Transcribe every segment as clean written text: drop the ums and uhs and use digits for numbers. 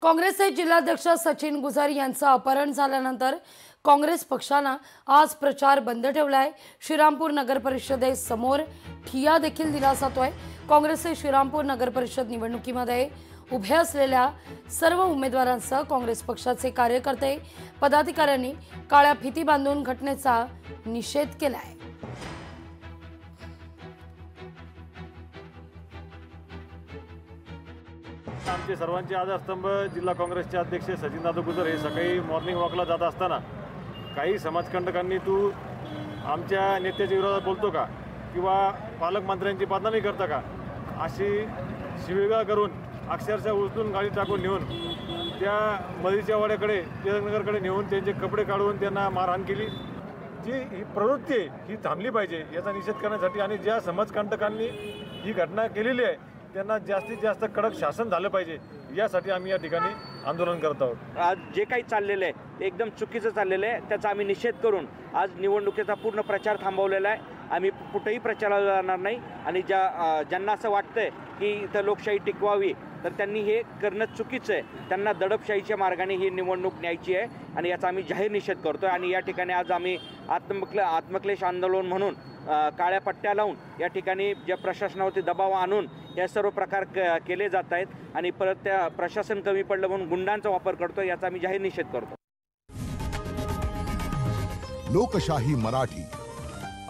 काँग्रेसचे जिल्हाध्यक्ष सचिन गुजर यांचं अपहरण झाल्यानंतर काँग्रेस पक्षानं आज प्रचार बंद ठेवलाय। श्रीरामपूर नगर परिषदेसमोर ठिय्या देखील दिला जातोय। काँग्रेसचे श्रीरामपूर नगर परिषद निवडणुकीमध्ये उभे असलेल्या सर्व उमेदवारांसह काँग्रेस पक्षाचे कार्यकर्ते पदाधिकाऱ्यांनी काळ्या फिती बांधून घटनेचा निषेध केलाय। आमचे सर्वांचे आधारस्तंभ जिल्हा काँग्रेसचे अध्यक्ष सचिनदादा गुजर हे सकाळी मॉर्निंग वॉकला जात असताना काही समाजकंटकांनी तू आमच्या नेत्याच्या विरोधात बोलतो का किंवा पालकमंत्र्यांची बदनामी करता का अशी शिवीगाळ करून अक्षरशः उचलून गाडी टाकून नेऊन त्या मधीच्या वाड्याकडे टिळकनगरकडे नेऊन त्यांचे कपडे काढून त्यांना मारहाण केली। जी ही प्रवृत्ती आहे ही थांबली पाहिजे याचा निषेध करण्यासाठी आणि ज्या समाजकंटकांनी ही घटना केलेली आहे त्यांना जास्तीत जास्त कडक शासन झालं पाहिजे यासाठी आम्ही या ठिकाणी आंदोलन करत आहोत। आज जे काही चाललेलं आहे ते एकदम चुकीचं चाललेलं आहे, त्याचा आम्ही निषेध करून आज निवडणुकीचा पूर्ण प्रचार थांबवलेला आहे। आम्ही कुठेही प्रचाराला जाणार नाही आणि ज्यांना असं वाटतंय की इथं लोकशाही टिकवावी तर त्यांनी हे करणं चुकीचं आहे। त्यांना दडपशाहीच्या मार्गाने ही निवडणूक न्यायची आहे आणि याचा आम्ही जाहीर निषेध करतोय। आणि या ठिकाणी आज आम्ही आत्मक्लेश आंदोलन म्हणून काळ्या पट्ट्या लावून या ठिकाणी ज्या प्रशासनावरती दबाव आणून हे सर्व प्रकार केले जात आहेत आणि परत त्या प्रशासन कमी पडलं म्हणून गुंडांचा वापर करतोय, याचा आम्ही जाहीर निषेध करतो। लोकशाही मराठी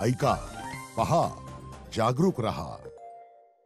ऐका, पहा, जागरूक रहा।